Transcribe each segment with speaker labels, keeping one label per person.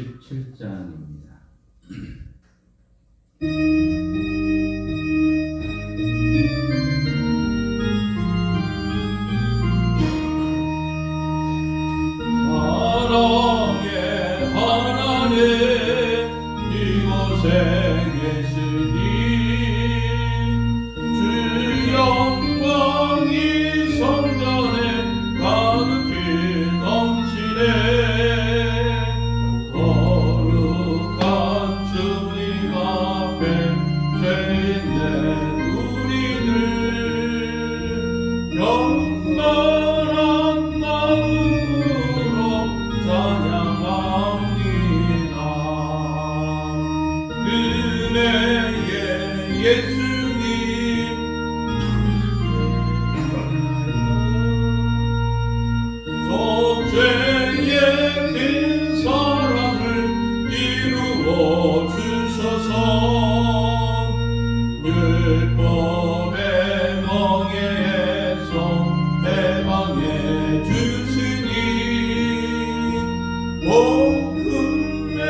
Speaker 1: 37장입니다.
Speaker 2: 사랑의 하나님 이곳에 계시니 주 영광이 성전에 가득히 넘치네. 거룩한 주님 앞에 죄인된 우리들 경건한 마음으로 찬양합니다. 은혜의 예수님 속죄의 큰 사랑을 이루어 주셔서 율법의 멍에에서 해방해 주시니 복음의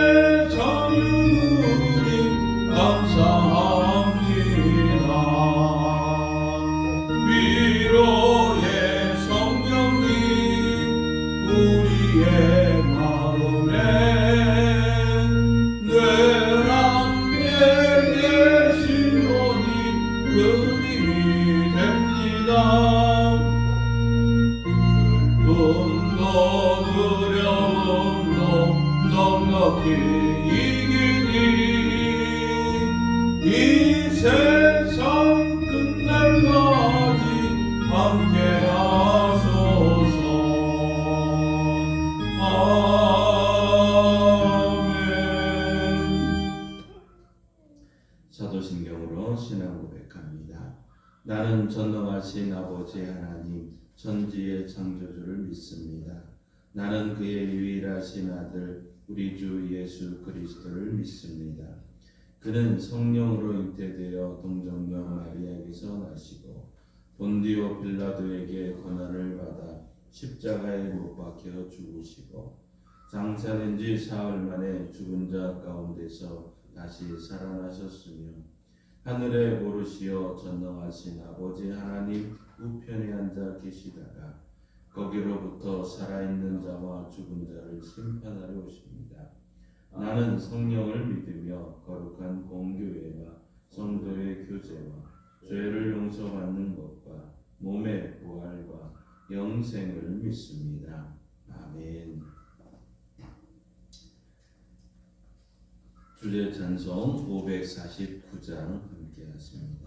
Speaker 2: 자유님 감사합니다. 위로의 성령님 우리의 마음에 뇌람에 계시노니 그 힘이 됩니다. 슬픔도 두려움도 넉넉히 이기니 이 세상 끝날까지 함께하소서. 아멘.
Speaker 1: 사도신경으로 신앙 고백합니다. 나는 전능하신 아버지 하나님 천지의 창조주를 믿습니다. 나는 그의 유일하신 아들 우리 주 예수 그리스도를 믿습니다. 그는 성령으로 잉태되어 동정녀 마리아에게서 나시고 본디오 빌라도에게 고난을 받아 십자가에 못 박혀 죽으시고 장사된 지 사흘 만에 죽은 자 가운데서 다시 살아나셨으며 하늘에 오르시어 전능하신 아버지 하나님 우편에 앉아 계시다가 거기로부터 살아있는 자와 죽은 자를 심판하러 오십니다. 나는 성령을 믿으며 거룩한 공교회와 성도의 교제와 죄를 용서받는 것과 몸의 부활과 영생을 믿습니다. 아멘. 주제 찬송 549장 함께 하십니다.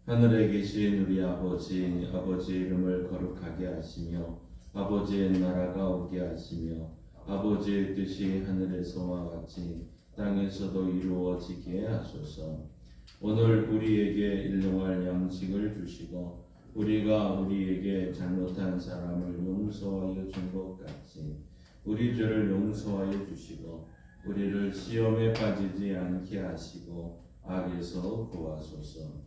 Speaker 1: 하늘에 계신 우리 아버지, 아버지의 이름을 거룩하게 하시며 아버지의 나라가 오게 하시며 아버지의 뜻이 하늘에서와 같이 땅에서도 이루어지게 하소서. 오늘 우리에게 일용할 양식을 주시고 우리가 우리에게 잘못한 사람을 용서하여 준 것 같이 우리 죄를 용서하여 주시고 우리를 시험에 빠지지 않게 하시고 악에서 구하소서.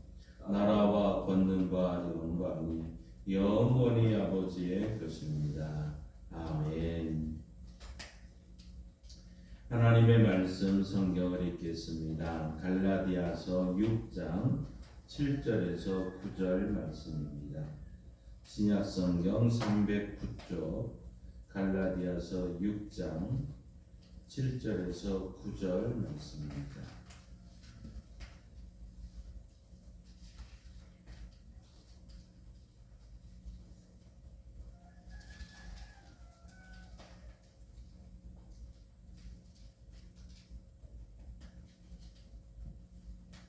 Speaker 1: 나라와 권능과 영광이 영원히 아버지의 것입니다. 아멘. 하나님의 말씀 성경을 읽겠습니다. 갈라디아서 6장 7절에서 9절 말씀입니다. 신약 성경 309쪽 갈라디아서 6장 7절에서 9절 말씀입니다.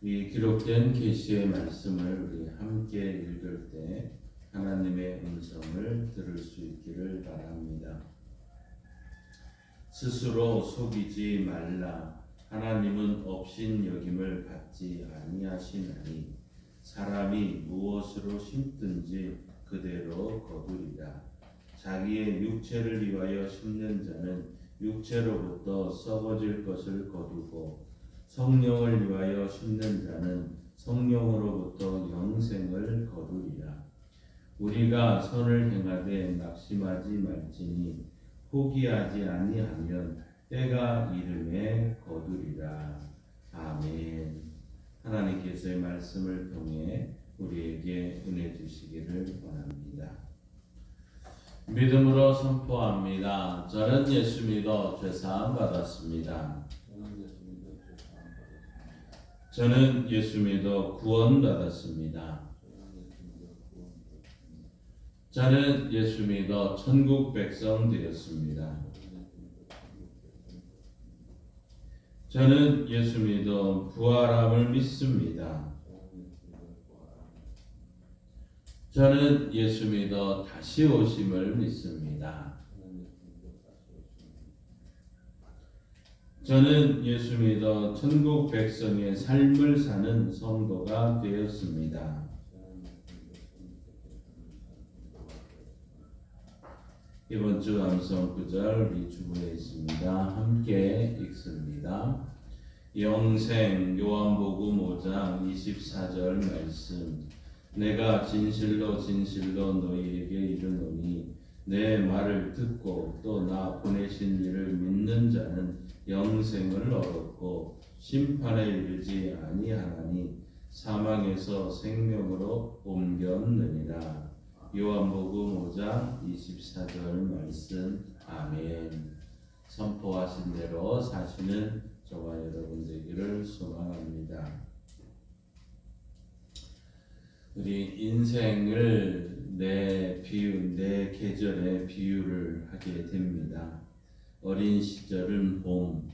Speaker 1: 이 기록된 계시의 말씀을 우리 함께 읽을 때 하나님의 음성을 들을 수 있기를 바랍니다. 스스로 속이지 말라. 하나님은 업신여김을 받지 아니하시나니 사람이 무엇으로 심든지 그대로 거두리라. 자기의 육체를 위하여 심는 자는 육체로부터 썩어질 것을 거두고 성령을 위하여 심는 자는 성령으로부터 영생을 거두리라. 우리가 선을 행하되 낙심하지 말지니 포기하지 아니하면 때가 이름에 거두리라. 아멘. 하나님께서의 말씀을 통해 우리에게 은혜 주시기를 원합니다. 믿음으로 선포합니다. 저는 예수 믿어 죄사함 받았습니다. 저는 예수 믿어 구원받았습니다. 저는 예수 믿어 천국 백성 되었습니다. 저는 예수 믿어 부활함을 믿습니다. 저는 예수 믿어 다시 오심을 믿습니다. 저는 예수 믿어 천국 백성의 삶을 사는 성도가 되었습니다. 이번 주 암송 구절 우리 주보에 있습니다. 함께 읽습니다. 영생 요한복음 5장 24절 말씀. 내가 진실로 진실로 너희에게 이르노니 내 말을 듣고 또 나 보내신 이를 믿는 자는 영생을 얻었고 심판에 이르지 아니하나니 사망에서 생명으로 옮겼느니라. 요한복음 5장 24절 말씀. 아멘. 선포하신 대로 사시는 저와 여러분 되기를 소망합니다. 우리 인생을 내 계절에 비유를 하게 됩니다. 어린 시절은 봄,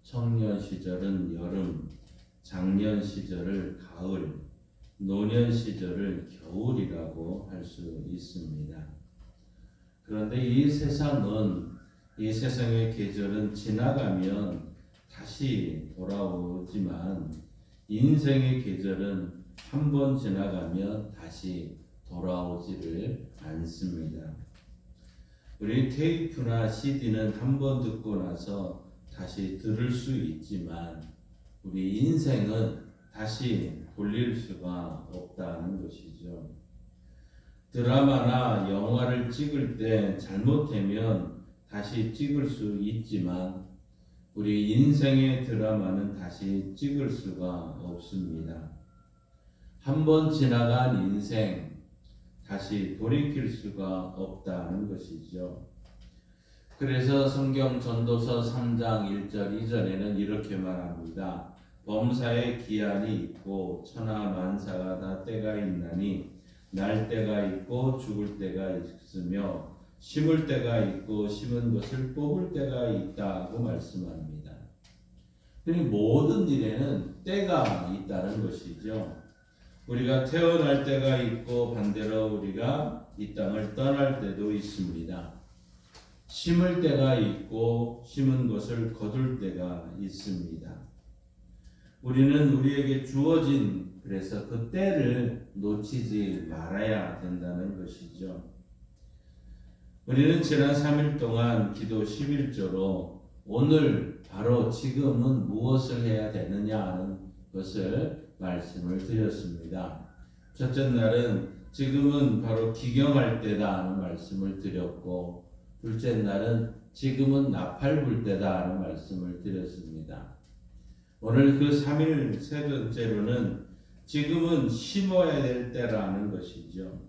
Speaker 1: 청년 시절은 여름, 장년 시절을 가을, 노년 시절을 겨울이라고 할 수 있습니다. 그런데 이 세상의 계절은 지나가면 다시 돌아오지만 인생의 계절은 한 번 지나가면 다시 돌아오지를 않습니다. 우리 테이프나 CD는 한 번 듣고 나서 다시 들을 수 있지만 우리 인생은 다시 돌릴 수가 없다는 것이죠. 드라마나 영화를 찍을 때 잘못되면 다시 찍을 수 있지만 우리 인생의 드라마는 다시 찍을 수가 없습니다. 한 번 지나간 인생 다시 돌이킬 수가 없다는 것이죠. 그래서 성경 전도서 3장 1절 2절에는 이렇게 말합니다. 범사에 기한이 있고 천하 만사가 다 때가 있나니 날 때가 있고 죽을 때가 있으며 심을 때가 있고 심은 것을 뽑을 때가 있다고 말씀합니다. 모든 일에는 때가 있다는 것이죠. 우리가 태어날 때가 있고 반대로 우리가 이 땅을 떠날 때도 있습니다. 심을 때가 있고 심은 것을 거둘 때가 있습니다. 우리는 우리에게 주어진 그래서 그 때를 놓치지 말아야 된다는 것이죠. 우리는 지난 3일 동안 기도 11조로 오늘 바로 지금은 무엇을 해야 되느냐 하는 것을 말씀을 드렸습니다. 첫째 날은 지금은 바로 기경할 때다 하는 말씀을 드렸고, 둘째 날은 지금은 나팔 불 때다 하는 말씀을 드렸습니다. 오늘 그 3일 세 번째로는 지금은 심어야 될 때라는 것이죠.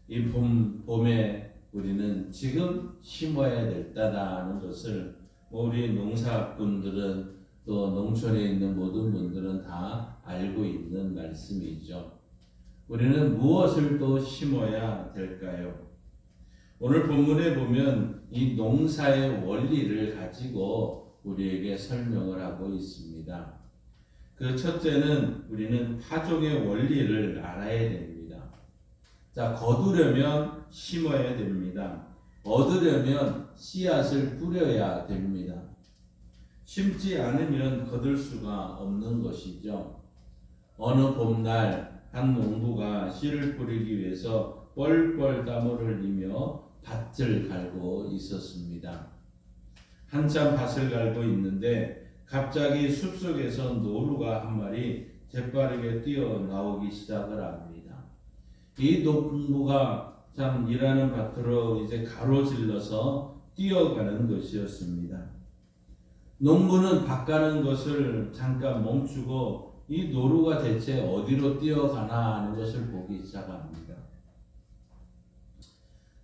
Speaker 1: 이 봄에 우리는 지금 심어야 될 때다 하는 것을 우리 농사꾼들은 또 농촌에 있는 모든 분들은 다 알고 있는 말씀이죠. 우리는 무엇을 또 심어야 될까요? 오늘 본문에 보면 이 농사의 원리를 가지고 우리에게 설명을 하고 있습니다. 그 첫째는 우리는 파종의 원리를 알아야 됩니다. 자, 거두려면 심어야 됩니다. 얻으려면 씨앗을 뿌려야 됩니다. 심지 않으면 거둘 수가 없는 것이죠. 어느 봄날 한 농부가 씨를 뿌리기 위해서 뻘뻘 땀을 흘리며 밭을 갈고 있었습니다. 한참 밭을 갈고 있는데 갑자기 숲속에서 노루가 한 마리 재빠르게 뛰어나오기 시작을 합니다. 이 농부가 참 일하는 밭으로 이제 가로질러서 뛰어가는 것이었습니다. 농부는 밭 가는 것을 잠깐 멈추고 이 노루가 대체 어디로 뛰어가나 하는 것을 보기 시작합니다.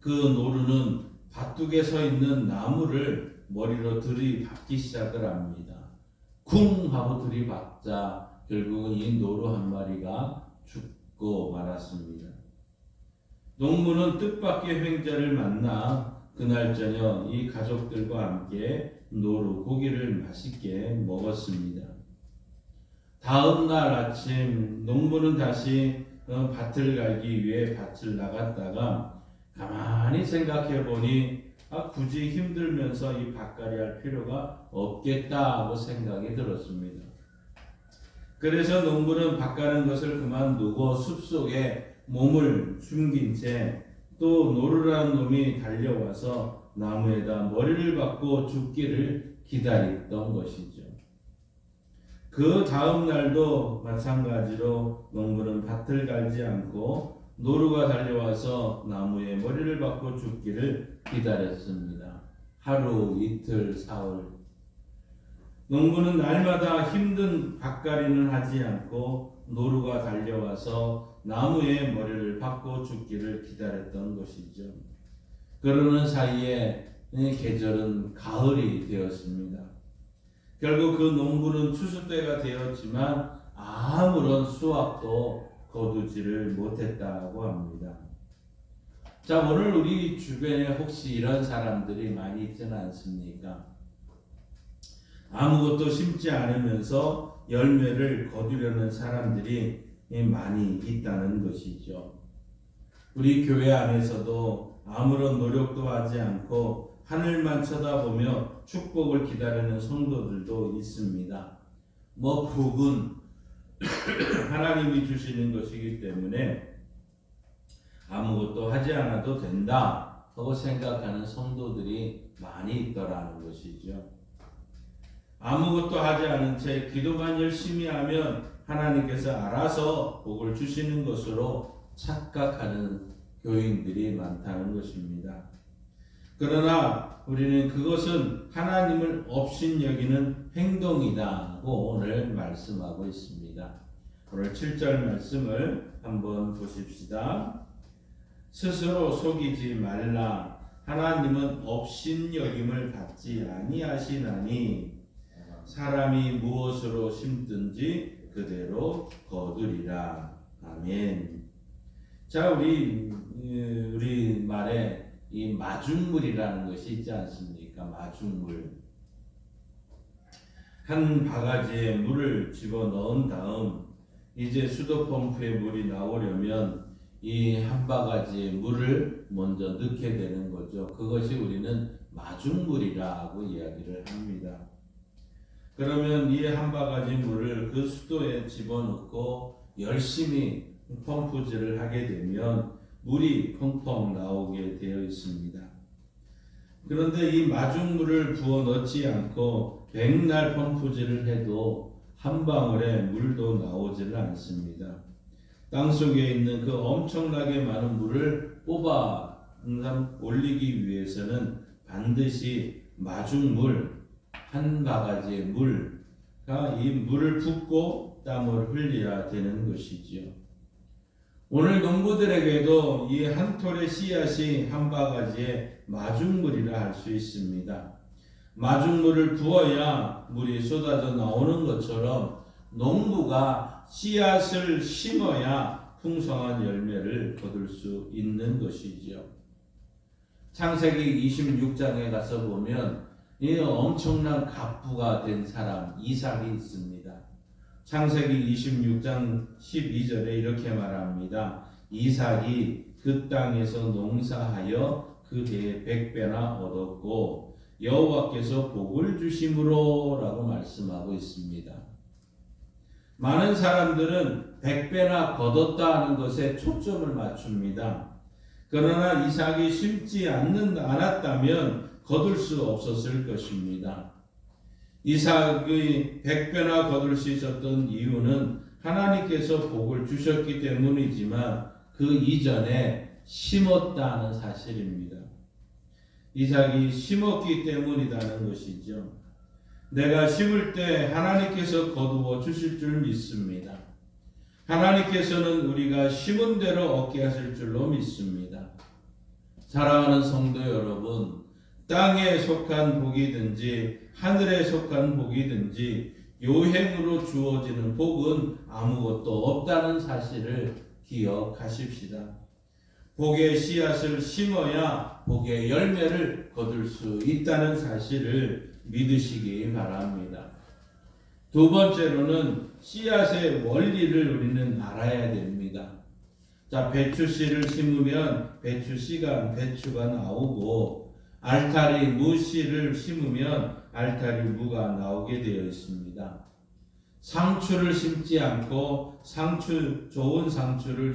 Speaker 1: 그 노루는 밭둑에 서 있는 나무를 머리로 들이받기 시작을 합니다. 쿵 하고 들이받자 결국은 이 노루 한 마리가 죽고 말았습니다. 농부는 뜻밖의 횡재를 만나 그날 저녁 이 가족들과 함께 노루 고기를 맛있게 먹었습니다. 다음 날 아침 농부는 다시 밭을 갈기 위해 밭을 나갔다가 가만히 생각해 보니 굳이 힘들면서 이 밭갈이 할 필요가 없겠다 하고 생각이 들었습니다. 그래서 농부는 밭 가는 것을 그만두고 숲속에 몸을 숨긴 채 또 노루라는 놈이 달려와서 나무에다 머리를 박고 죽기를 기다렸던 것이죠. 그 다음 날도 마찬가지로 농부는 밭을 갈지 않고 노루가 달려와서 나무에 머리를 박고 죽기를 기다렸습니다. 하루, 이틀, 사흘. 농부는 날마다 힘든 밭갈이는 하지 않고 노루가 달려와서 나무에 머리를 박고 죽기를 기다렸던 것이죠. 그러는 사이에 계절은 가을이 되었습니다. 결국 그 농부는 추수 때가 되었지만 아무런 수확도 거두지를 못했다고 합니다. 자, 오늘 우리 주변에 혹시 이런 사람들이 많이 있지는 않습니까? 아무것도 심지 않으면서 열매를 거두려는 사람들이 많이 있다는 것이죠. 우리 교회 안에서도 아무런 노력도 하지 않고 하늘만 쳐다보며 축복을 기다리는 성도들도 있습니다. 복은 하나님이 주시는 것이기 때문에 아무것도 하지 않아도 된다 하고 생각하는 성도들이 많이 있더라는 것이죠. 아무것도 하지 않은 채 기도만 열심히 하면 하나님께서 알아서 복을 주시는 것으로 착각하는 교인들이 많다는 것입니다. 그러나 우리는 그것은 하나님을 업신여기는 행동이다고 오늘 말씀하고 있습니다. 오늘 7절 말씀을 한번 보십시다. 스스로 속이지 말라. 하나님은 업신여김을 받지 아니하시나니 사람이 무엇으로 심든지 그대로 거두리라. 아멘. 자, 우리 말에 이 마중물이라는 것이 있지 않습니까? 마중물. 한 바가지에 물을 집어 넣은 다음 이제 수도 펌프에 물이 나오려면 이 한 바가지의 물을 먼저 넣게 되는 거죠. 그것이 우리는 마중물이라고 이야기를 합니다. 그러면 이 한 바가지 물을 그 수도에 집어넣고 열심히 펌프질을 하게 되면 물이 펑펑 나오게 되어 있습니다. 그런데 이 마중물을 부어 넣지 않고 백날 펌프질을 해도 한 방울의 물도 나오지를 않습니다. 땅속에 있는 그 엄청나게 많은 물을 뽑아 올리기 위해서는 반드시 마중물, 한 바가지의 물가 이 물을 붓고 땀을 흘려야 되는 것이지요. 오늘 농부들에게도 이 한 톨의 씨앗이 한 바가지의 마중물이라 할 수 있습니다. 마중물을 부어야 물이 쏟아져 나오는 것처럼 농부가 씨앗을 심어야 풍성한 열매를 거둘 수 있는 것이지요. 창세기 26장에 가서 보면 이 엄청난 갑부가 된 사람 이삭이 있습니다. 창세기 26장 12절에 이렇게 말합니다. 이삭이 그 땅에서 농사하여 그 해에 100배나 얻었고 여호와께서 복을 주심으로 라고 말씀하고 있습니다. 많은 사람들은 100배나 거뒀다 하는 것에 초점을 맞춥니다. 그러나 이삭이 심지 않았다면 거둘 수 없었을 것입니다. 이삭의 100배나 거둘 수 있었던 이유는 하나님께서 복을 주셨기 때문이지만 그 이전에 심었다는 사실입니다. 이삭이 심었기 때문이라는 것이죠. 내가 심을 때 하나님께서 거두어 주실 줄 믿습니다. 하나님께서는 우리가 심은 대로 얻게 하실 줄로 믿습니다. 사랑하는 성도 여러분, 땅에 속한 복이든지 하늘에 속한 복이든지 요행으로 주어지는 복은 아무것도 없다는 사실을 기억하십시다. 복의 씨앗을 심어야 복의 열매를 거둘 수 있다는 사실을 믿으시기 바랍니다. 두 번째로는 씨앗의 원리를 우리는 알아야 됩니다. 자, 배추씨를 심으면 배추씨가 나오고 알타리 무씨를 심으면 알타리 무가 나오게 되어 있습니다. 상추를 심지 않고 좋은 상추를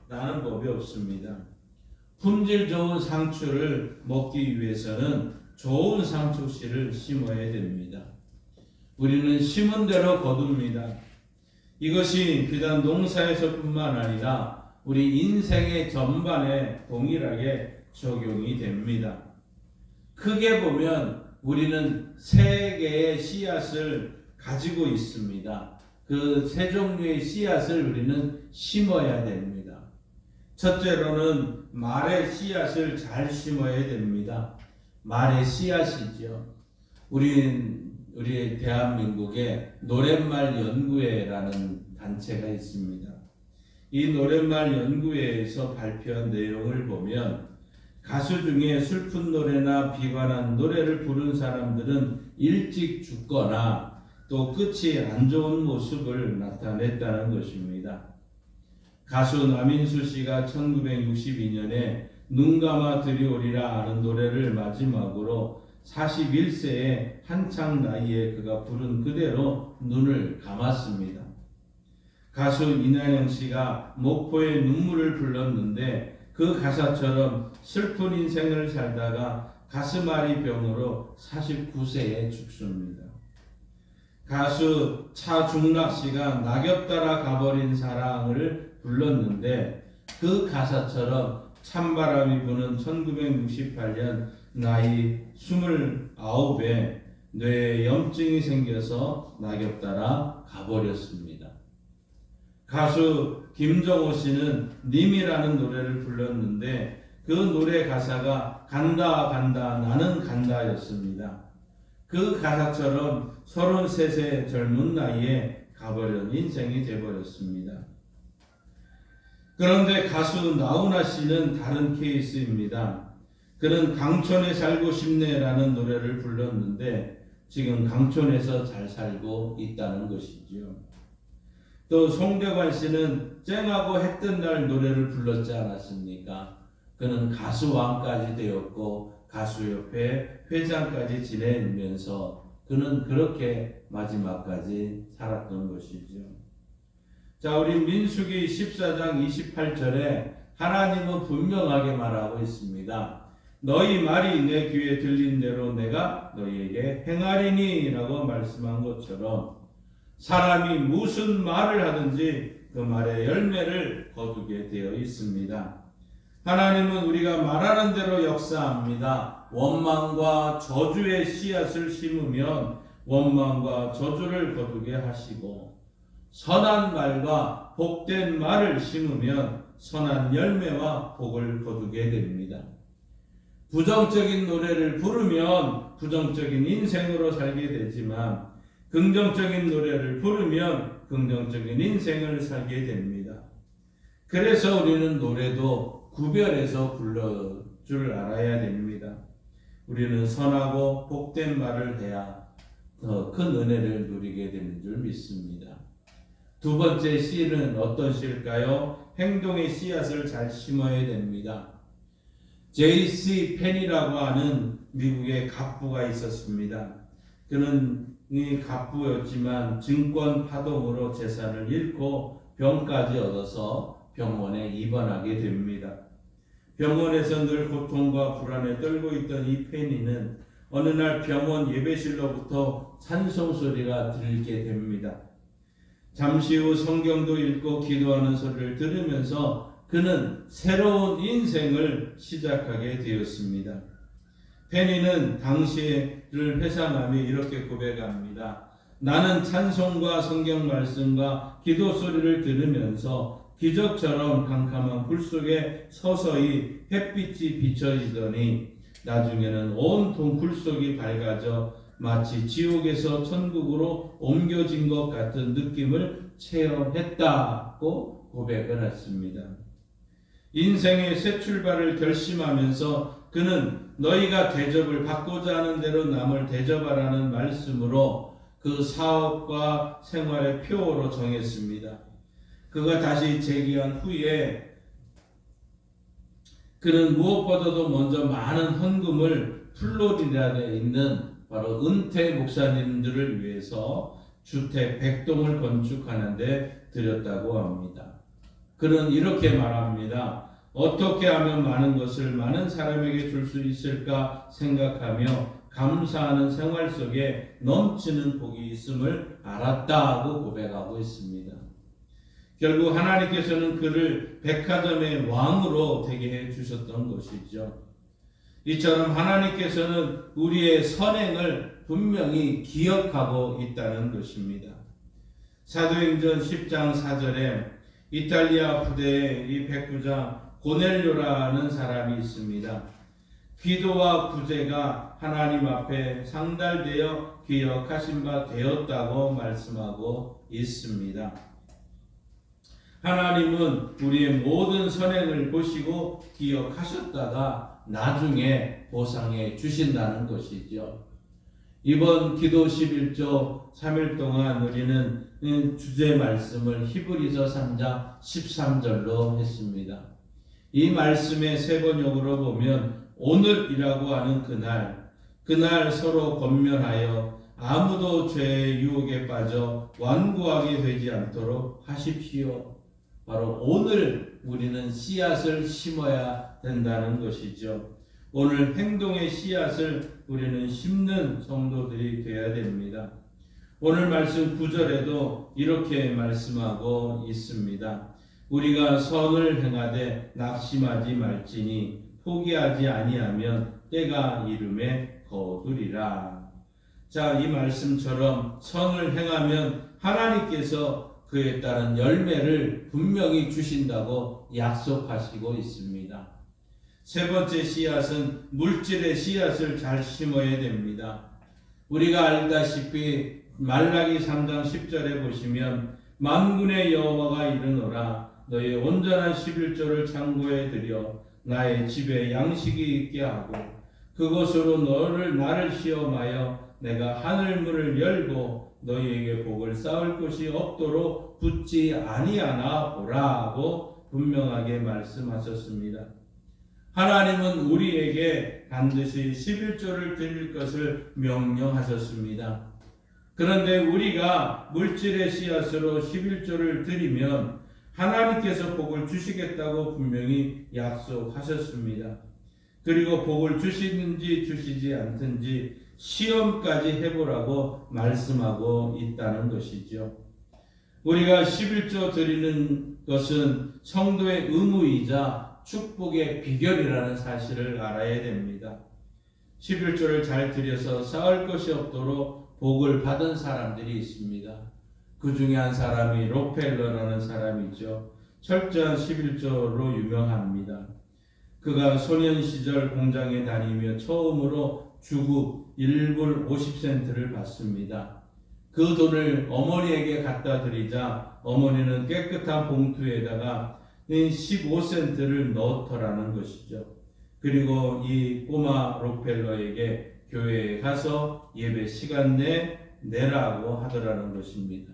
Speaker 1: 나는 법이 없습니다. 품질 좋은 상추를 먹기 위해서는 좋은 상추씨를 심어야 됩니다. 우리는 심은 대로 거둡니다. 이것이 비단 농사에서뿐만 아니라 우리 인생의 전반에 동일하게 적용이 됩니다. 크게 보면 우리는 세 개의 씨앗을 가지고 있습니다. 그 세 종류의 씨앗을 우리는 심어야 됩니다. 첫째로는 말의 씨앗을 잘 심어야 됩니다. 말의 씨앗이죠. 우리 대한민국에 노랫말 연구회라는 단체가 있습니다. 이 노랫말 연구회에서 발표한 내용을 보면 가수 중에 슬픈 노래나 비관한 노래를 부른 사람들은 일찍 죽거나 또 끝이 안 좋은 모습을 나타냈다는 것입니다. 가수 남인수 씨가 1962년에 눈 감아 들이오리라 하는 노래를 마지막으로 41세의 한창 나이에 그가 부른 그대로 눈을 감았습니다. 가수 이나영 씨가 목포의 눈물을 불렀는데 그 가사처럼 슬픈 인생을 살다가 가슴앓이 병으로 49세에 죽습니다. 가수 차중락 씨가 낙엽 따라 가버린 사랑을 불렀는데 그 가사처럼 찬바람이 부는 1968년 나이 29에 뇌에 염증이 생겨서 낙엽 따라 가버렸습니다. 가수 김정호 씨는 님이라는 노래를 불렀는데 그 노래 가사가 간다 간다 나는 간다였습니다. 그 가사처럼 33세 젊은 나이에 가버린 인생이 되어버렸습니다. 그런데 가수 나훈아 씨는 다른 케이스입니다. 그는 강촌에 살고 싶네라는 노래를 불렀는데 지금 강촌에서 잘 살고 있다는 것이죠. 또 송대관 씨는 쨍하고 해 뜬 날 노래를 불렀지 않았습니까? 그는 가수왕까지 되었고 가수협회 회장까지 지내면서 그는 그렇게 마지막까지 살았던 것이죠. 자, 우리 민수기 14장 28절에 하나님은 분명하게 말하고 있습니다. 너희 말이 내 귀에 들린 대로 내가 너희에게 행하리니 라고 말씀한 것처럼 사람이 무슨 말을 하든지 그 말의 열매를 거두게 되어 있습니다. 하나님은 우리가 말하는 대로 역사합니다. 원망과 저주의 씨앗을 심으면 원망과 저주를 거두게 하시고 선한 말과 복된 말을 심으면 선한 열매와 복을 거두게 됩니다. 부정적인 노래를 부르면 부정적인 인생으로 살게 되지만 긍정적인 노래를 부르면 긍정적인 인생을 살게 됩니다. 그래서 우리는 노래도 구별해서 불러 줄 알아야 됩니다. 우리는 선하고 복된 말을 해야 더 큰 은혜를 누리게 되는 줄 믿습니다. 두 번째 씨는 어떤 씨일까요? 행동의 씨앗을 잘 심어야 됩니다. J.C. 펜이라고 하는 미국의 갑부가 있었습니다. 그는 이 갑부였지만 증권 파동으로 재산을 잃고 병까지 얻어서 병원에 입원하게 됩니다. 병원에서 늘 고통과 불안에 떨고 있던 이 펜이는 어느 날 병원 예배실로부터 찬송 소리가 들리게 됩니다. 잠시 후 성경도 읽고 기도하는 소리를 들으면서 그는 새로운 인생을 시작하게 되었습니다. 페니는 당시를 회상하며 이렇게 고백합니다. 나는 찬송과 성경 말씀과 기도 소리를 들으면서 기적처럼 캄캄한 불 속에 서서히 햇빛이 비춰지더니 나중에는 온통 불 속이 밝아져 마치 지옥에서 천국으로 옮겨진 것 같은 느낌을 체험했다고 고백을 했습니다. 인생의 새 출발을 결심하면서 그는 너희가 대접을 받고자 하는 대로 남을 대접하라는 말씀으로 그 사업과 생활의 표어로 정했습니다. 그가 다시 재기한 후에 그는 무엇보다도 먼저 많은 헌금을 플로리다에 있는 바로 은퇴 목사님들을 위해서 주택 100동을 건축하는데 드렸다고 합니다. 그는 이렇게 말합니다. 어떻게 하면 많은 것을 많은 사람에게 줄 수 있을까 생각하며 감사하는 생활 속에 넘치는 복이 있음을 알았다고 고백하고 있습니다. 결국 하나님께서는 그를 백화점의 왕으로 되게 해주셨던 것이죠. 이처럼 하나님께서는 우리의 선행을 분명히 기억하고 있다는 것입니다. 사도행전 10장 4절에 이탈리아 부대의 이 백부장 고넬료라는 사람이 있습니다. 기도와 구제가 하나님 앞에 상달되어 기억하신 바 되었다고 말씀하고 있습니다. 하나님은 우리의 모든 선행을 보시고 기억하셨다가 나중에 보상해 주신다는 것이죠. 이번 기도 11조 3일 동안 우리는 주제 말씀을 히브리서 3장 13절로 했습니다. 이 말씀의 세 번역으로 보면 오늘이라고 하는 그날 서로 권면하여 아무도 죄의 유혹에 빠져 완고하게 되지 않도록 하십시오. 바로 오늘 우리는 씨앗을 심어야 된다는 것이죠. 오늘 행동의 씨앗을 우리는 심는 성도들이 되어야 됩니다. 오늘 말씀 9절에도 이렇게 말씀하고 있습니다. 우리가 선을 행하되 낙심하지 말지니 포기하지 아니하면 때가 이름에 거두리라. 자, 이 말씀처럼 선을 행하면 하나님께서 그에 따른 열매를 분명히 주신다고 약속하시고 있습니다. 세 번째 씨앗은 물질의 씨앗을 잘 심어야 됩니다. 우리가 알다시피 말라기 3장 10절에 보시면 만군의 여호와가 이르노라 너의 온전한 11조를 창고에 들여 나의 집에 양식이 있게 하고 그곳으로 나를 시험하여 내가 하늘문을 열고 너희에게 복을 쌓을 것이 없도록 붙지 아니하나 보라고 분명하게 말씀하셨습니다. 하나님은 우리에게 반드시 11조를 드릴 것을 명령하셨습니다. 그런데 우리가 물질의 씨앗으로 11조를 드리면 하나님께서 복을 주시겠다고 분명히 약속하셨습니다. 그리고 복을 주시든지 주시지 않든지 시험까지 해보라고 말씀하고 있다는 것이죠. 우리가 11조 드리는 것은 성도의 의무이자 축복의 비결이라는 사실을 알아야 됩니다. 11조를 잘 드려서 쌓을 것이 없도록 복을 받은 사람들이 있습니다. 그 중에 한 사람이 록펠러라는 사람이죠. 철저한 11조로 유명합니다. 그가 소년 시절 공장에 다니며 처음으로 주급 1불 50센트를 받습니다. 그 돈을 어머니에게 갖다 드리자 어머니는 깨끗한 봉투에다가 15센트를 넣더라는 것이죠. 그리고 이 꼬마 록펠러에게 교회에 가서 예배 시간 내라고 하더라는 것입니다.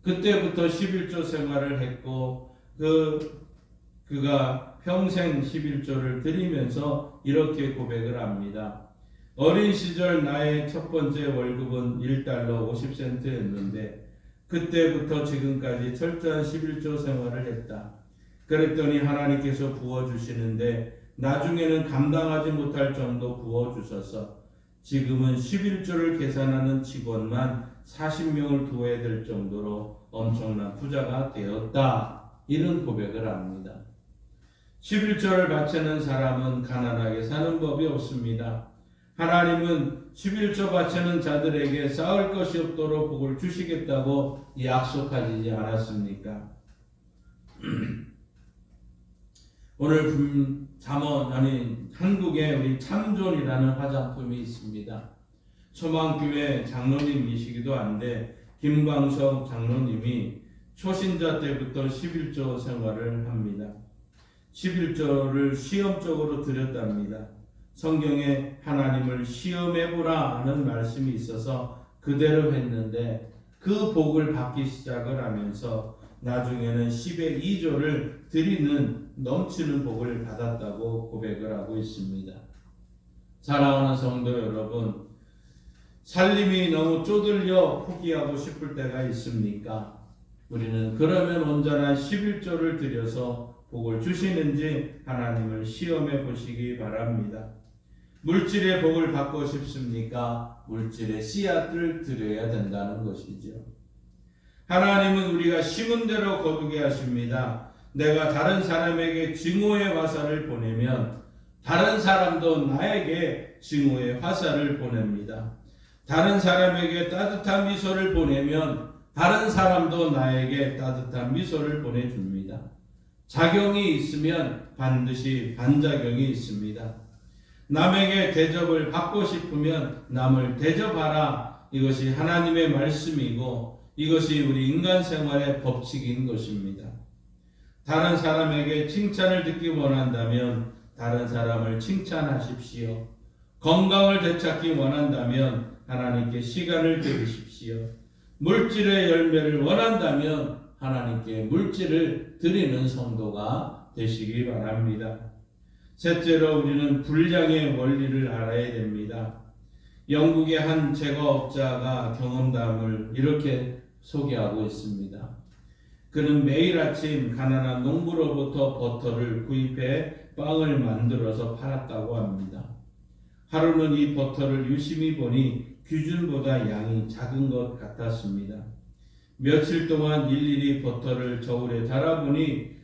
Speaker 1: 그때부터 11조 생활을 했고 그가 평생 11조를 드리면서 이렇게 고백을 합니다. 어린 시절 나의 첫 번째 월급은 1달러 50센트였는데 그때부터 지금까지 철저한 11조 생활을 했다. 그랬더니 하나님께서 부어주시는데 나중에는 감당하지 못할 정도 부어주셔서 지금은 11조를 계산하는 직원만 40명을 두어야 될 정도로 엄청난 부자가 되었다. 이런 고백을 합니다. 11조를 바치는 사람은 가난하게 사는 법이 없습니다. 하나님은 11조 바치는 자들에게 쌓을 것이 없도록 복을 주시겠다고 약속하지 않았습니까? 오늘 한국에 우리 참존이라는 화장품이 있습니다. 초망교회 장로님이시기도 한데 김광석 장로님이 초신자 때부터 11조 생활을 합니다. 11조를 시험적으로 드렸답니다. 성경에 하나님을 시험해보라 하는 말씀이 있어서 그대로 했는데 그 복을 받기 시작을 하면서 나중에는 10의 2조를 드리는 넘치는 복을 받았다고 고백을 하고 있습니다. 사랑하는 성도 여러분, 살림이 너무 쪼들려 포기하고 싶을 때가 있습니까? 우리는 그러면 온전한 11조를 드려서 복을 주시는지 하나님을 시험해 보시기 바랍니다. 물질의 복을 받고 싶습니까? 물질의 씨앗을 드려야 된다는 것이죠. 하나님은 우리가 심은 대로 거두게 하십니다. 내가 다른 사람에게 증오의 화살을 보내면 다른 사람도 나에게 증오의 화살을 보냅니다. 다른 사람에게 따뜻한 미소를 보내면 다른 사람도 나에게 따뜻한 미소를 보내줍니다. 작용이 있으면 반드시 반작용이 있습니다. 남에게 대접을 받고 싶으면 남을 대접하라. 이것이 하나님의 말씀이고 이것이 우리 인간 생활의 법칙인 것입니다. 다른 사람에게 칭찬을 듣기 원한다면 다른 사람을 칭찬하십시오. 건강을 되찾기 원한다면 하나님께 시간을 드리십시오. 물질의 열매를 원한다면 하나님께 물질을 드리는 성도가 되시기 바랍니다. 셋째로 우리는 분량의 원리를 알아야 됩니다. 영국의 한 제과업자가 경험담을 이렇게 소개하고 있습니다. 그는 매일 아침 가난한 농부로부터 버터를 구입해 빵을 만들어서 팔았다고 합니다. 하루는 이 버터를 유심히 보니 기준보다 양이 작은 것 같았습니다. 며칠 동안 일일이 버터를 저울에 달아보니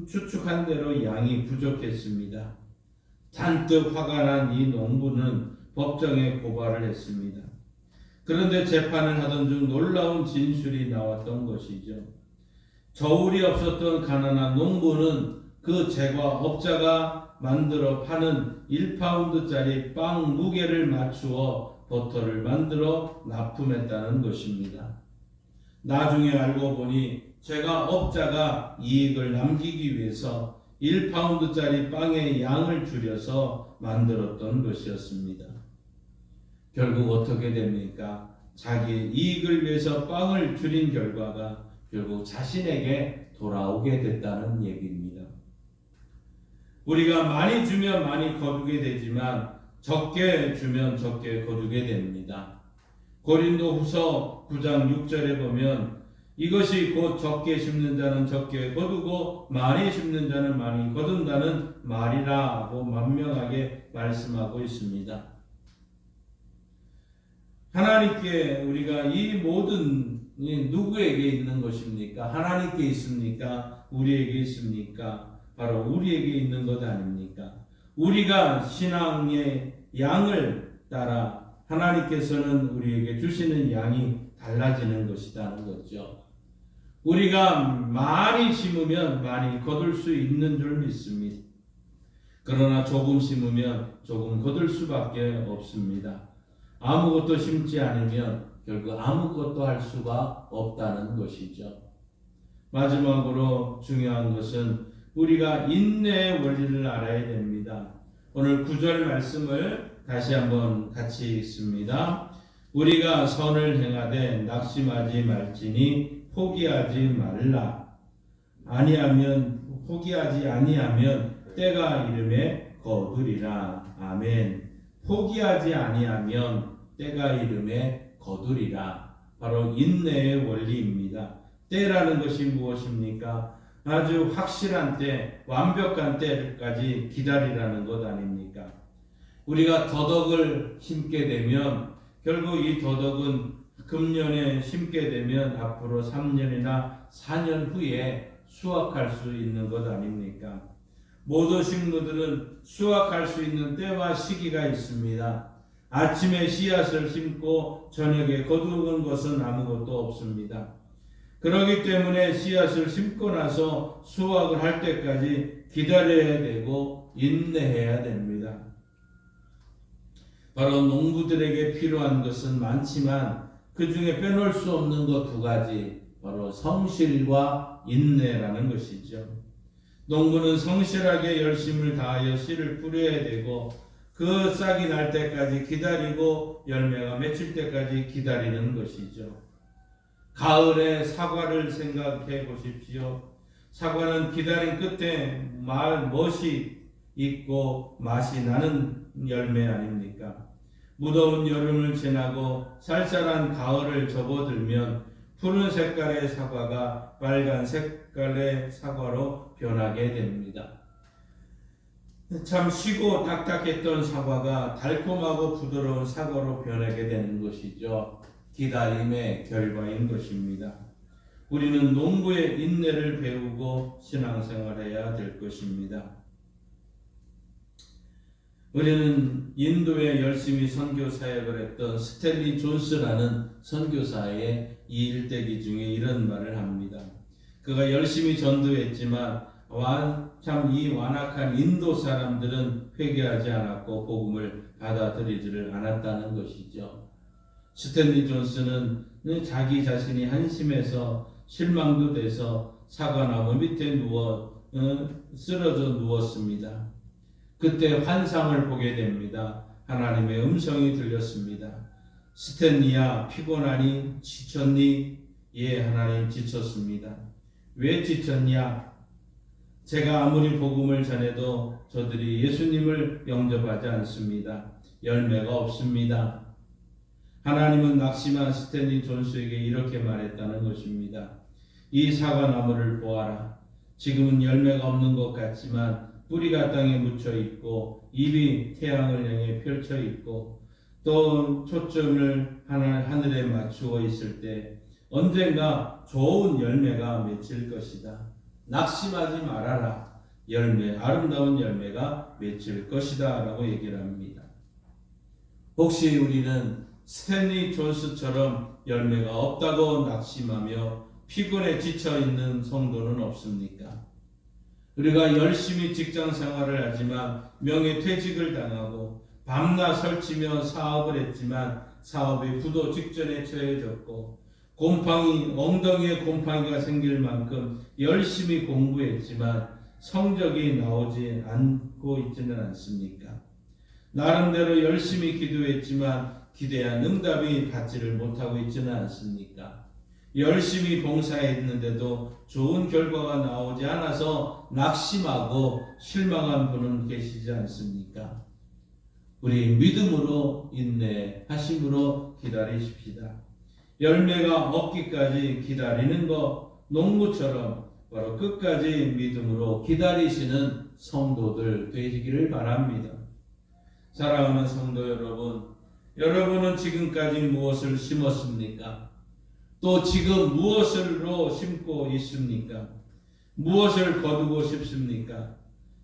Speaker 1: 추측한 대로 양이 부족했습니다. 잔뜩 화가 난 이 농부는 법정에 고발을 했습니다. 그런데 재판을 하던 중 놀라운 진술이 나왔던 것이죠. 저울이 없었던 가난한 농부는 그 제과업자가 만들어 파는 1파운드짜리 빵 무게를 맞추어 버터를 만들어 납품했다는 것입니다. 나중에 알고 보니 제과업자가 이익을 남기기 위해서 1파운드짜리 빵의 양을 줄여서 만들었던 것이었습니다. 결국 어떻게 됩니까? 자기의 이익을 위해서 빵을 줄인 결과가 결국 자신에게 돌아오게 됐다는 얘기입니다. 우리가 많이 주면 많이 거두게 되지만 적게 주면 적게 거두게 됩니다. 고린도후서 9장 6절에 보면 이것이 곧 적게 심는 자는 적게 거두고 많이 심는 자는 많이 거둔다는 말이라고 만명하게 말씀하고 있습니다. 하나님께 우리가 이 모든 누구에게 있는 것입니까? 하나님께 있습니까? 우리에게 있습니까? 바로 우리에게 있는 것 아닙니까? 우리가 신앙의 양을 따라 하나님께서는 우리에게 주시는 양이 달라지는 것이라는 거죠. 우리가 많이 심으면 많이 거둘 수 있는 줄 믿습니다. 그러나 조금 심으면 조금 거둘 수밖에 없습니다. 아무것도 심지 않으면 결국 아무것도 할 수가 없다는 것이죠. 마지막으로 중요한 것은 우리가 인내의 원리를 알아야 됩니다. 오늘 9절 말씀을 다시 한번 같이 읽습니다. 우리가 선을 행하되 낙심하지 말지니 포기하지 말라. 포기하지 아니하면 때가 이름에 거두리라. 아멘. 포기하지 아니하면 때가 이름에 거두리라. 바로 인내의 원리입니다. 때라는 것이 무엇입니까? 아주 확실한 때, 완벽한 때까지 기다리라는 것 아닙니까? 우리가 더덕을 심게 되면 결국 이 더덕은 금년에 심게 되면 앞으로 3년이나 4년 후에 수확할 수 있는 것 아닙니까? 모든 식물들은 수확할 수 있는 때와 시기가 있습니다. 아침에 씨앗을 심고 저녁에 거두는 것은 아무것도 없습니다. 그렇기 때문에 씨앗을 심고 나서 수확을 할 때까지 기다려야 되고 인내해야 됩니다. 바로 농부들에게 필요한 것은 많지만 그 중에 빼놓을 수 없는 것 두 가지, 바로 성실과 인내라는 것이죠. 농부는 성실하게 열심을 다하여 씨를 뿌려야 되고 그 싹이 날 때까지 기다리고 열매가 맺힐 때까지 기다리는 것이죠. 가을에 사과를 생각해 보십시오. 사과는 기다린 끝에 멋이 있고 맛이 나는 열매 아닙니까? 무더운 여름을 지나고 쌀쌀한 가을을 접어들면 푸른 색깔의 사과가 빨간 색깔의 사과로 변하게 됩니다. 참 시고 딱딱했던 사과가 달콤하고 부드러운 사과로 변하게 되는 것이죠. 기다림의 결과인 것입니다. 우리는 농부의 인내를 배우고 신앙생활해야 될 것입니다. 우리는 인도에 열심히 선교 사역을 했던 스탠리 존스라는 선교사의 이 일대기 중에 이런 말을 합니다. 그가 열심히 전도했지만 참 이 완악한 인도 사람들은 회개하지 않았고 복음을 받아들이지를 않았다는 것이죠. 스탠리 존스는 자기 자신이 한심해서 실망도 돼서 사과나무 밑에 쓰러져 누웠습니다. 그때 환상을 보게 됩니다. 하나님의 음성이 들렸습니다. 스탠리야, 피곤하니? 지쳤니? 예, 하나님, 지쳤습니다. 왜 지쳤냐? 제가 아무리 복음을 전해도 저들이 예수님을 영접하지 않습니다. 열매가 없습니다. 하나님은 낙심한 스탠리 존스에게 이렇게 말했다는 것입니다. 이 사과나무를 보아라. 지금은 열매가 없는 것 같지만 뿌리가 땅에 묻혀 있고 잎이 태양을 향해 펼쳐 있고 또 초점을 하늘에 맞추어 있을 때 언젠가 좋은 열매가 맺힐 것이다. 낙심하지 말아라. 아름다운 열매가 맺힐 것이다 라고 얘기를 합니다. 혹시 우리는 스탠리 존스처럼 열매가 없다고 낙심하며 피곤에 지쳐있는 성도는 없습니까? 우리가 열심히 직장 생활을 하지만 명예퇴직을 당하고 밤낮 설치며 사업을 했지만 사업이 부도 직전에 처해졌고 엉덩이에 곰팡이가 생길 만큼 열심히 공부했지만 성적이 나오지 않고 있지는 않습니까? 나름대로 열심히 기도했지만 기대한 응답이 받지를 못하고 있지는 않습니까? 열심히 봉사했는데도 좋은 결과가 나오지 않아서 낙심하고 실망한 분은 계시지 않습니까? 우리 믿음으로 인내하심으로 기다리십시다. 열매가 얻기까지 기다리는 것, 농부처럼 바로 끝까지 믿음으로 기다리시는 성도들 되시기를 바랍니다. 사랑하는 성도 여러분, 여러분은 지금까지 무엇을 심었습니까? 또 지금 무엇으로 심고 있습니까? 무엇을 거두고 싶습니까?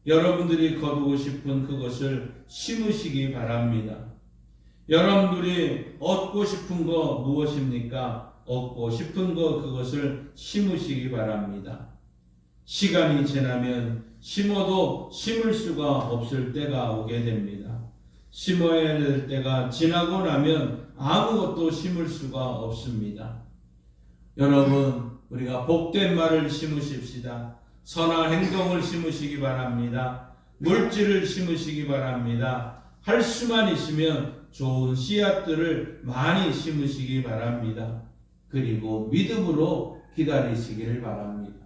Speaker 1: 여러분들이 거두고 싶은 그것을 심으시기 바랍니다. 여러분들이 얻고 싶은 거 무엇입니까? 얻고 싶은 거 그것을 심으시기 바랍니다. 시간이 지나면 심어도 심을 수가 없을 때가 오게 됩니다. 심어야 될 때가 지나고 나면 아무것도 심을 수가 없습니다. 여러분, 우리가 복된 말을 심으십시다. 선한 행동을 심으시기 바랍니다. 물질을 심으시기 바랍니다. 할 수만 있으면 좋은 씨앗들을 많이 심으시기 바랍니다. 그리고 믿음으로 기다리시기를 바랍니다.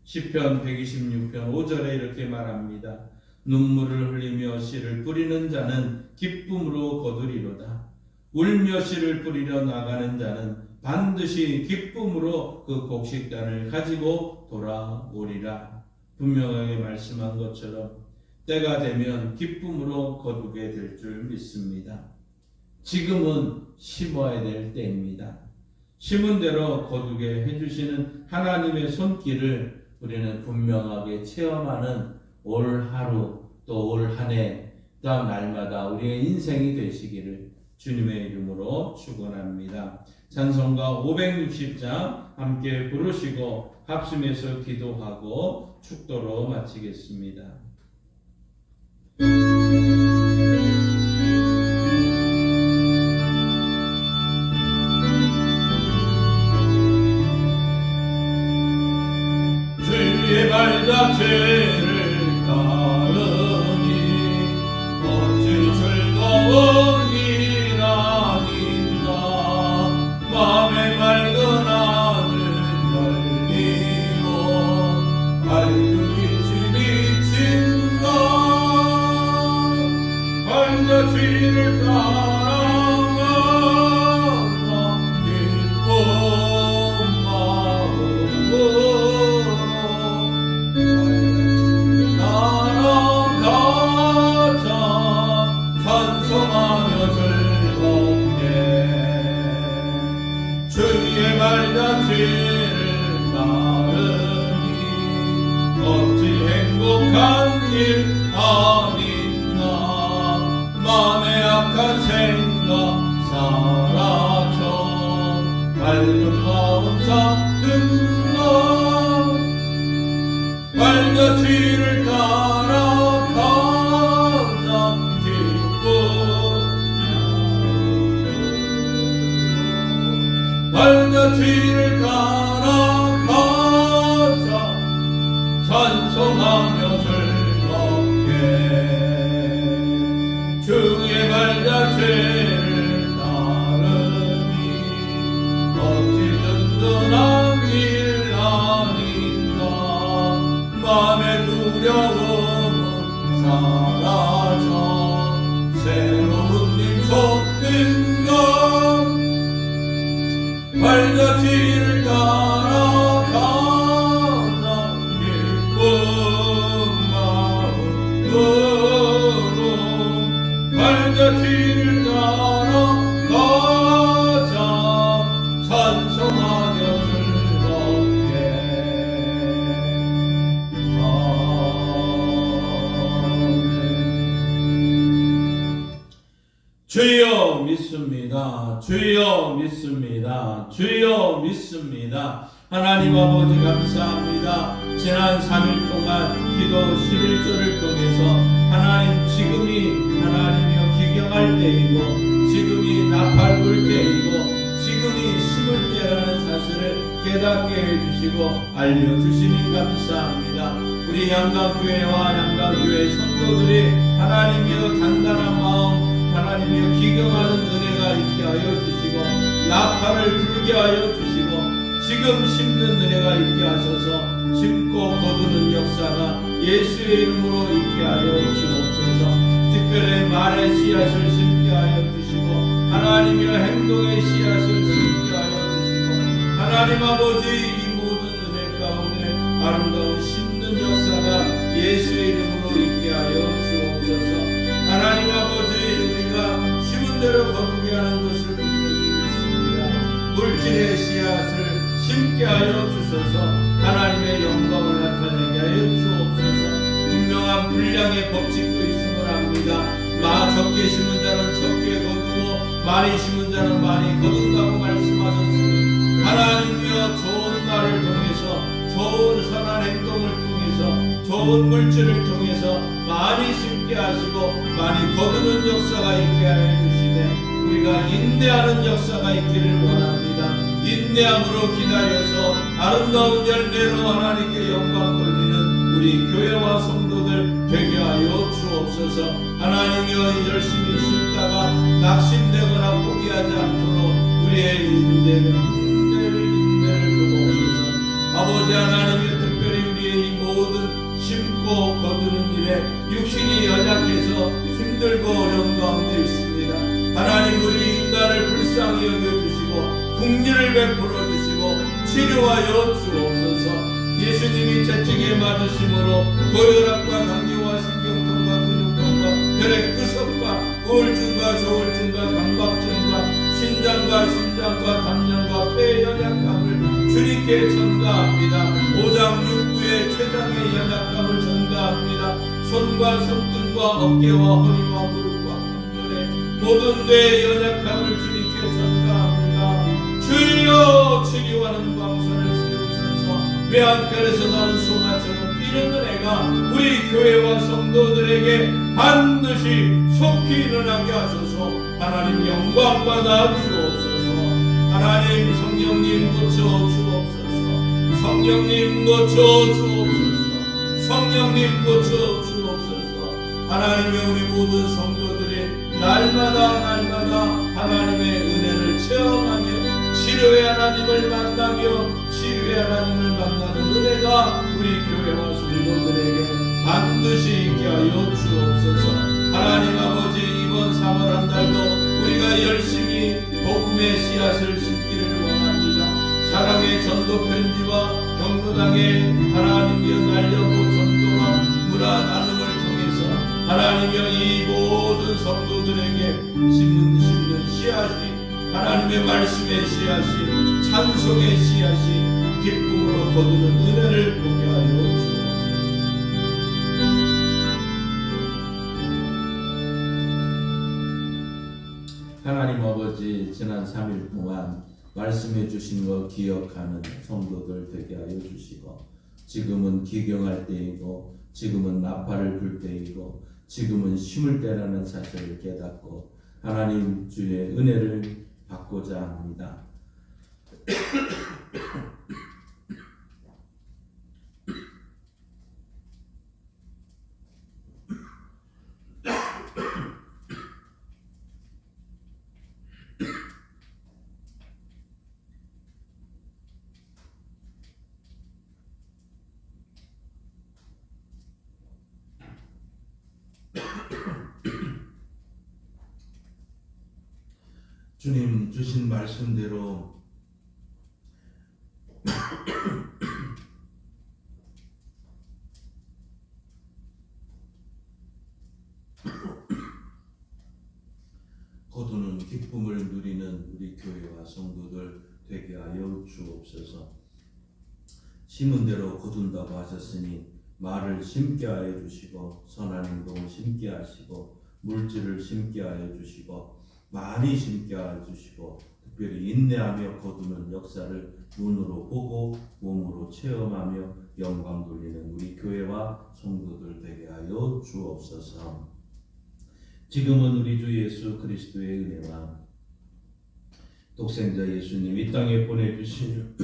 Speaker 1: 시편 126편 5절에 이렇게 말합니다. 눈물을 흘리며 씨를 뿌리는 자는 기쁨으로 거두리로다. 울며 씨를 뿌리러 나가는 자는 반드시 기쁨으로 그 곡식단을 가지고 돌아오리라. 분명하게 말씀한 것처럼 때가 되면 기쁨으로 거두게 될 줄 믿습니다. 지금은 심어야 될 때입니다. 심은 대로 거두게 해주시는 하나님의 손길을 우리는 분명하게 체험하는 올 하루 또 올 한 해 다음 날마다 우리의 인생이 되시기를 주님의 이름으로 축원합니다. 찬송가 560장 함께 부르시고 합심해서 기도하고 축도로 마치겠습니다.
Speaker 2: 주의 발자취를 따르니 어찌 즐거운 일 아닌가. 맘의 맑은 하늘 열리고 밝은 빛이 비친다. 발자취를 따라가다 기쁜 마음으로 발자취를 따르니 어찌 행복한 일 아닌가. 맘의 악한 생각 사라져 밝은 마음 삼든가. 발자취를 따라가자 발자취를 따라가자 찬송하며 즐겁게. 주의 발자취를 따르니 어찌 든든한 일 아닌가. 맘의 두려움은 사라져 새로운 힘 솟는가. 발자취를 따라가자 기쁜 마음으로. 발자취를 따라가자 찬송하며 즐겁게. 아멘.
Speaker 1: 주여 믿습니다. 주여 믿습니다. 주여 믿습니다. 하나님 아버지 감사합니다. 지난 3일 동안 기도 11조를 통해서 하나님 지금이 하나님이여 기경할 때이고 지금이 나팔 불 때이고 지금이 심을 때라는 사실을 깨닫게 해주시고 알려주시니 감사합니다. 우리 양강교회와 양강교회 성도들이 하나님이여 단단한 마음 하나님이여 기경하는 은혜가 은혜가 있게 하여 주시고 나팔을 불게 하여 주시고 지금 심는 은혜가 있게 하소서. 심고 거두는 역사가 예수의 이름으로 있게 하여 주옵소서. 특별히 말의 씨앗을 심게 하여 주시고 하나님의 행동의 씨앗을 심게 하여 주시고 하나님 아버지 이 모든 은혜 가운데 아름다운 심는 역사가 예수의 이름으로 있게 하여 주옵소서. 하나님 아버지 우리가 심은 대로 거두게 하는 것을 분명히 믿습니다. 물질의 씨앗을 심게 하여 주소서. 하나님의 영광을 나타내게 하여 주옵소서. 분명한 분량의 법칙도 있음을 압니다. 적게 심은 자는 적게 거두고 많이 심은 자는 많이 거둔다고 말씀하셨으니 하나님이여 좋은 말을 통해서 좋은 선한 행동을 통해서 좋은 물질을 통해서 많이 심게 하시고 많이 거두는 역사가 있게 하여 주시되 우리가 인내하는 역사가 있기를 원합니다. 인내함으로 기다려서 아름다운 열매로 하나님께 영광 돌리는 우리 교회와 성도들 되게 하여 주옵소서. 하나님이여 열심히 심다가 낙심되거나 포기하지 않도록 우리의 인내를 주옵소서. 아버지 하나님이여 특별히 우리의 이 모든 심고 거두는 일에 육신이 연약해서 힘들고 어려운 가운데 있습니다. 하나님 우리 인간을 불쌍히 여겨주시고 국리를 베풀어 주시고 치료하여 주옵소서. 예수님이 채찍에 맞으심으로 고혈압과 당뇨와 신경통과 근육통과 혈액 구석과 우울증과 조울증과 강박증과 신장과 담령과 폐의 연약함을 주님께 전가합니다. 오장 육부의 췌장의 연약함을 전가합니다. 손과 손등과 어깨와 허리와 무릎과 관절의 모든 뇌의 연약함을 주님께 전가합니다. 주여 치료하는 광선을 세우셔서 외안간에서 나온 소마처럼 뛰는 은혜가 우리 교회와 성도들에게 반드시 속히 일어나게 하소서. 하나님 영광 받아 주옵소서. 하나님 성령님 고쳐 주옵소서. 성령님 고쳐 주옵소서. 성령님 고쳐 주옵소서. 하나님의 우리 모든 성도들이 날마다 하나님의 은혜를 체험하며 치료의 하나님을 만나며 치유의 하나님을 만나는 은혜가 우리 교회와 성도들에게 반드시 있게 하여 주옵소서. 하나님 아버지 이번 3월 한 달도 우리가 열심히 복음의 씨앗을 심기를 원합니다. 사랑의 전도 편지와 경로당의 하나님의 날려고 전도와 문화 나눔을 통해서 하나님의 이 모든 성도들에게 심는 씨앗이 하나님의 말씀의 씨앗이 찬송의 씨앗이 기쁨으로 거두는 은혜를 보게 하여 주옵소서. 하나님 아버지 지난 3일 동안 말씀해 주신 것 기억하는 성도들 되게 하여 주시고 지금은 기경할 때이고 지금은 나팔을 불 때이고 지금은 심을 때라는 사실을 깨닫고 하나님 주의 은혜를 받고자 합니다. 주님 주신 말씀대로 거두는 기쁨을 누리는 우리 교회와 성도들 되게 하여 주옵소서. 심은 대로 거둔다고 하셨으니 말을 심게 하여 주시고 선한 행동을 심게 하시고 물질을 심게 하여 주시고 많이 심게 하여 주시고 특별히 인내하며 거두는 역사를 눈으로 보고 몸으로 체험하며 영광 돌리는 우리 교회와 성도들 되게 하여 주옵소서. 지금은 우리 주 예수 그리스도의 은혜와 독생자 예수님 이 땅에 보내주신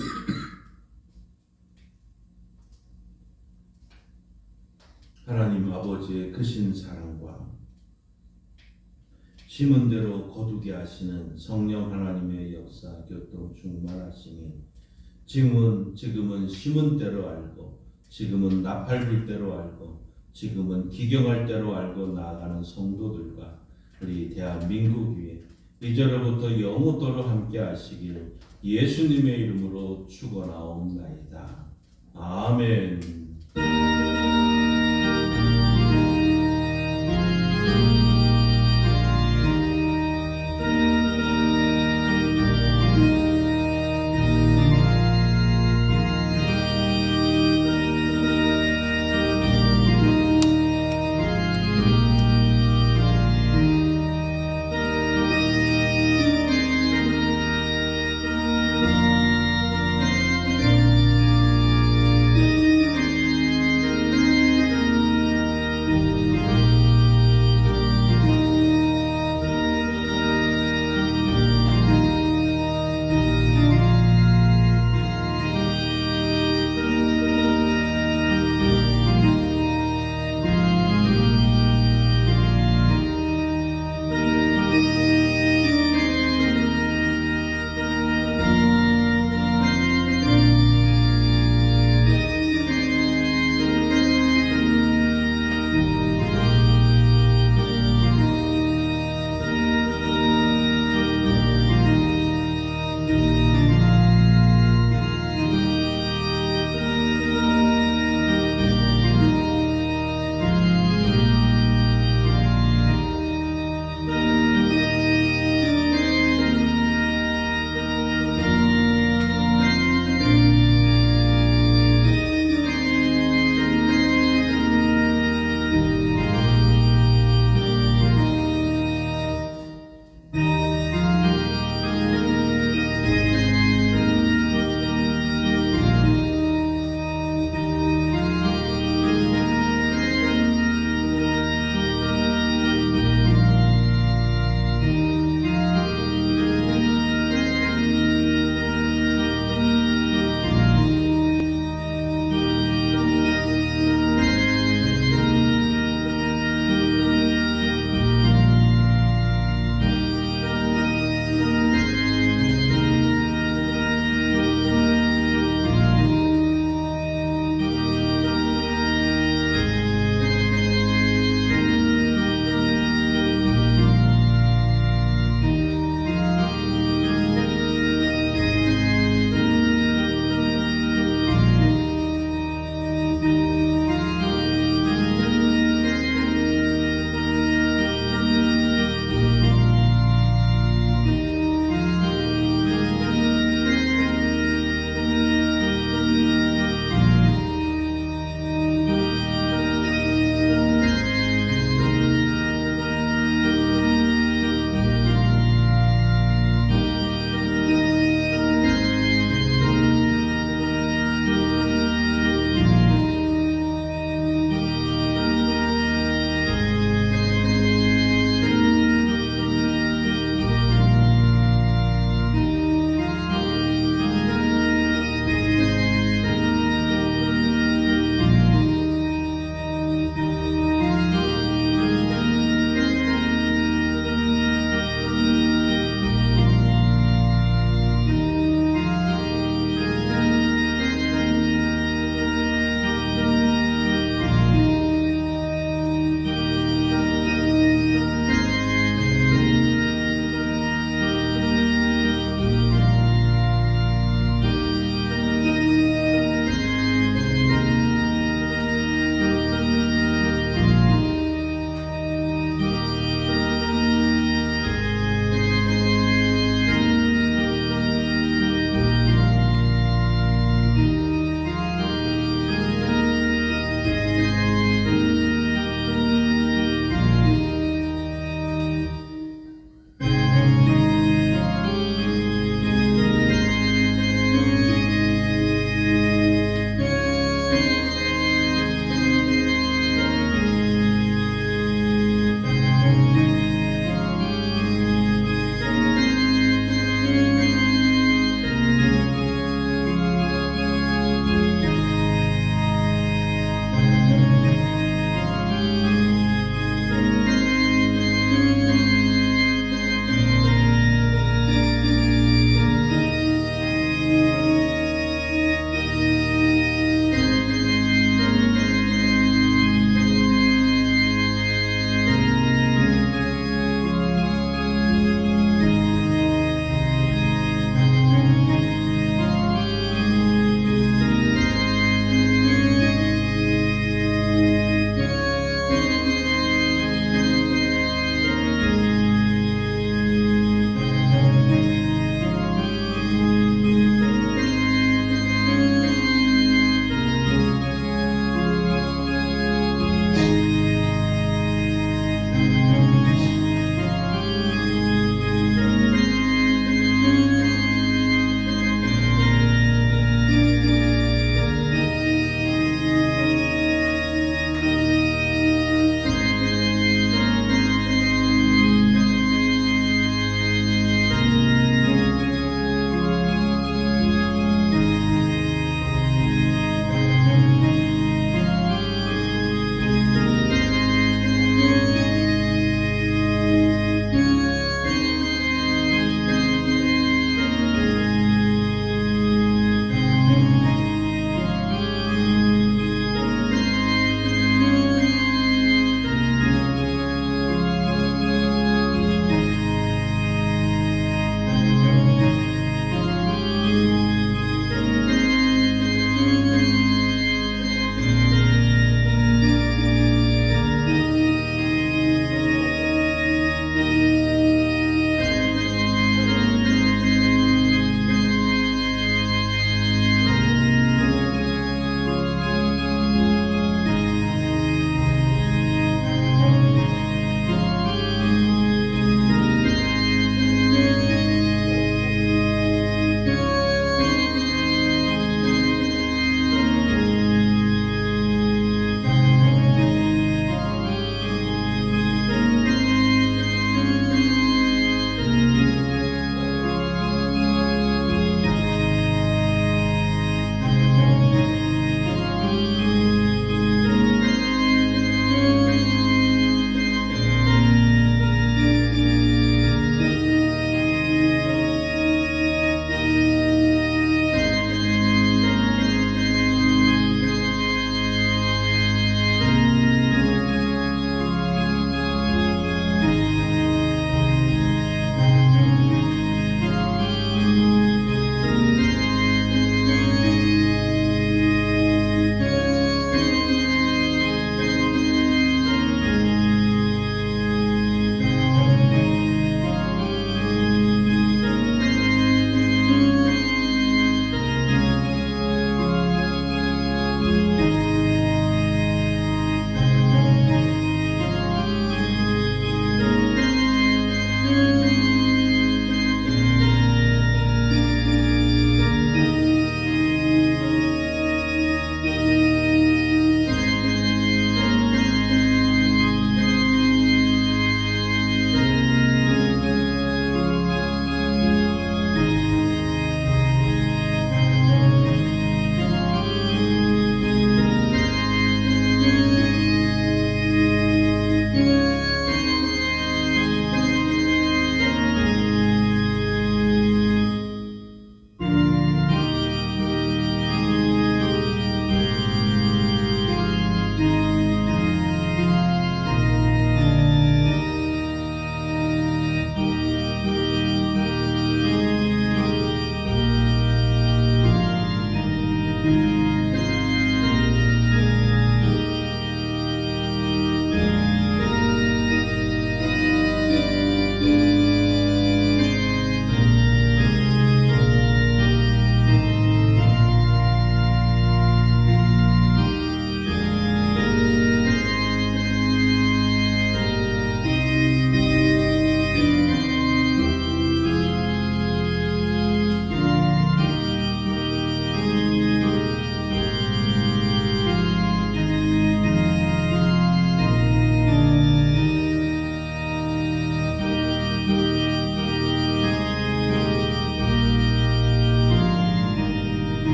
Speaker 1: 하나님 아버지의 크신 사랑과 심은 대로 거두게 하시는 성령 하나님의 역사 교통 충만하시니 지금은 심은 대로 알고 지금은 나팔불 대로 알고 지금은 기경할 대로 알고 나아가는 성도들과 우리 대한민국 위에 이제로부터 영원토록 함께 하시길 예수님의 이름으로 축원하옵나이다. 아멘.